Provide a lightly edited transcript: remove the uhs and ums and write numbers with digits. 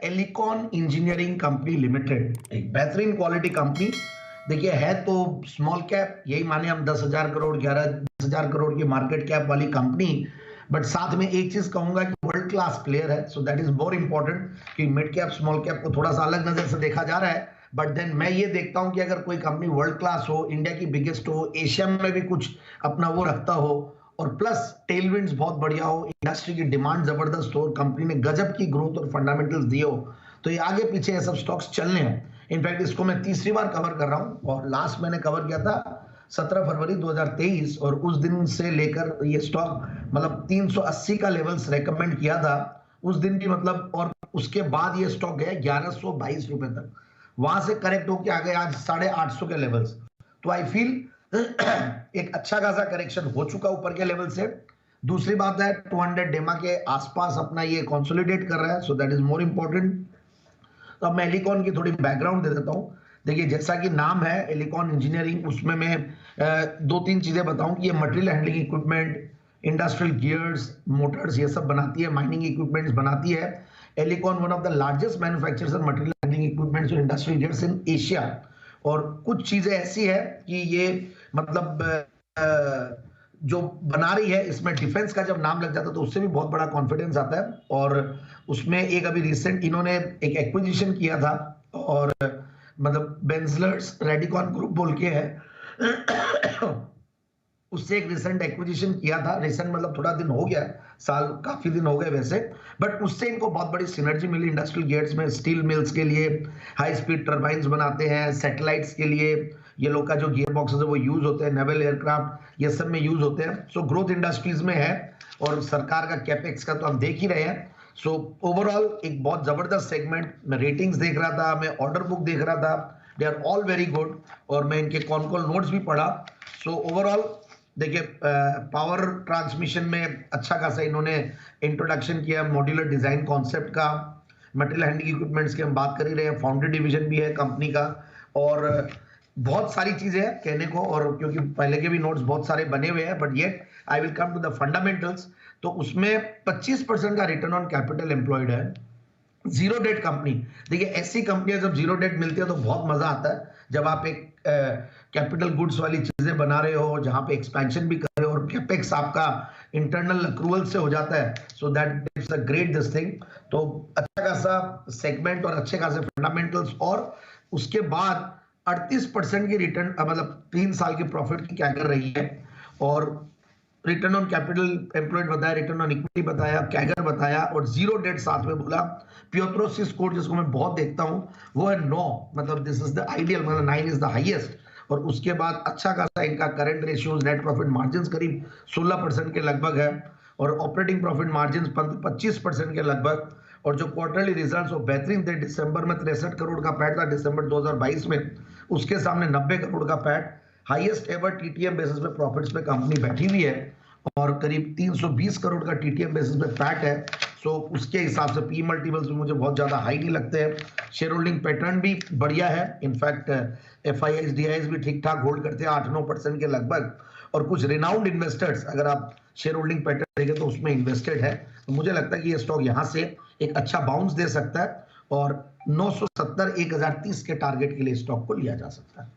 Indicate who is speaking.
Speaker 1: Elecon engineering company limited, एक बेहतरीन quality company. देखिए है तो स्मॉल कैप, यही माने हम 10,000 करोड़ 11,000 करोड़ की मार्केट कैप वाली कंपनी, बट साथ में एक चीज कहूंगा कि वर्ल्ड क्लास प्लेयर है। So that is more important कि मिड कैप स्मॉल कैप को थोड़ा सा अलग नजर से देखा जा रहा है, बट देन मैं ये देखता हूं कि अगर कोई कंपनी वर्ल्ड क्लास हो, इंडिया की बिगेस्ट हो, एशिया में भी कुछ अपना वो रखता हो, और प्लस टेलविंड्स बहुत बढ़िया हो, इंडस्ट्री की डिमांड जबरदस्त हो, कंपनी ने गजब की ग्रोथ और फंडामेंटल्स दिए हो, तो ये आगे पीछे ये सब स्टॉक्स चलने हैं। इनफैक्ट इसको मैं तीसरी बार कवर कर रहा हूं, और लास्ट मैंने कवर किया था 17 फरवरी 2023, और उस दिन से लेकर ये स्टॉक मतलब 380 का लेवल्स रेकमेंड किया था उस दिन भी, मतलब, और उसके बाद ये स्टॉक गया 1122 रुपए तक, वहां से करेक्ट होकर आ गए आज 850 के लेवल्स। तो आई फील एक अच्छा खासा करेक्शन हो चुका ऊपर के लेवल से। दूसरी बात है 200 डेमा के आसपास अपना ये कंसोलिडेट कर रहा है, so that is more important. तो अब मैं एलिकॉन की थोड़ी बैकग्राउंड दे देता हूं। देखिए जैसा कि नाम है एलिकॉन इंजीनियरिंग, उसमें मैं दो तीन चीजें बताऊं कि ये material handling equipment, industrial gears, Motors, ये सब बनाती है, माइनिंग इक्विपमेंट्स बनाती है। Elecon one of the largest manufacturers of material handling equipments और इंडस्ट्रियल गियर्स इन एशिया। और कुछ चीजें ऐसी है कि ये मतलब जो बना रही है, इसमें डिफेंस का जब नाम लग जाता है तो उससे भी बहुत बड़ा कॉन्फिडेंस आता है। और उसमें एक अभी रिसेंट इन्होंने एक एक्विजिशन किया था, और मतलब बेंजलर्स रेडिकॉन ग्रुप बोल के है, उससे एक रिसेंट एक्विजिशन किया था। रिसेंट मतलब थोड़ा दिन हो गया, साल काफी दिन हो गए वैसे, बट उससे इनको बहुत बड़ी सिनर्जी मिली इंडस्ट्रियल गेट्स में, स्टील मिल्स के लिए हाई स्पीड टर्बाइंस बनाते हैं, सैटेलाइट्स के लिए ये लोग का जो गियर बॉक्सेस है वो यूज होते हैं, नेवल एयरक्राफ्ट ये सब में यूज होते हैं। सो ग्रोथ इंडस्ट्रीज में है, और सरकार का कैपेक्स का तो हम देख ही रहे हैं। सो ओवरऑल एक बहुत जबरदस्त सेगमेंट। मैं रेटिंग्स देख रहा था, मैं ऑर्डर बुक देख रहा था, they are all very good, और मैं इनके कॉन कॉल नोट्स भी पढ़ा। सो ओवरऑल देखिए पावर ट्रांसमिशन में अच्छा खासा इन्होंने इंट्रोडक्शन किया, मॉड्यूलर डिजाइन कॉन्सेप्ट का। मटेरियल हैंडलिंग इक्विपमेंट्स की हम बात कर ही रहे हैं, फाउंड्री डिवीजन भी है कंपनी का, और बहुत सारी चीजें हैं कहने को, और क्योंकि पहले के भी नोट्स बहुत सारे बने हुए हैं, but yet I will come to the fundamentals. तो उसमें 25% का रिटर्न ऑन कैपिटल एम्प्लॉयड है, जीरो डेट कंपनी। देखिए ऐसी कंपनियां जब जीरो डेट मिलती है तो बहुत मजा आता है, जब आप एक कैपिटल गुड्स वाली चीजें बना रहे हो, जहां पे एक्सपेंशन भी कर रहे हो, और कैपेक्स आपका इंटरनल अक्रूवल से हो जाता है, so that is a great this thing. तो अच्छा खासा सेगमेंट और अच्छे खासे फंडामेंटल्स, और उसके बाद 38% की रिटर्न, मतलब 3 साल की प्रॉफिट की क्या कर रही है, और रिटर्न ऑन कैपिटल एम्प्लॉयड बताया, रिटर्न ऑन इक्विटी बताया, कैगर बताया, और जीरो डेट साथ में बोला। पियोत्रोसिस स्कोर जिसको मैं बहुत देखता हूं वो है 9, मतलब दिस इज द आइडियल, मतलब 9 इज द हाईएस्ट। और उसके बाद अच्छा खासा इनका current ratios, net profit margin करीब 16% के लगभग है, और ऑपरेटिंग प्रॉफिट मार्जिन 25% के लगभग। और जो क्वार्टरली रिजल्ट्स वो बेहतरीन थे, दिसंबर में 63 करोड़ का पैट था, दिसंबर 2022 में उसके सामने 90 करोड़ का PAT, highest ever TTM basis पे प्रॉफिट्स पे कंपनी बैठी हुई है, और करीब 320 करोड़ का टीटीएम बेसिस पे पैट है। सो उसके हिसाब से पी मल्टीपल्स भी मुझे बहुत ज्यादा हाई नहीं लगते हैं। शेयर होल्डिंग पैटर्न भी बढ़िया है, इनफैक्ट एफआईआईस डीआईएस भी ठीक ठाक होल्ड करते हैं 8-9% के लगभग, और कुछ रिनाउंड इन्वेस्टर्स अगर आप शेयर होल्डिंग पैटर्न देखें तो उसमें इन्वेस्टेड है। तो मुझे लगता है कि ये स्टॉक यहां से एक अच्छा बाउंस दे सकता है, और 970 1030 के टारगेट के लिए स्टॉक को लिया जा सकता है।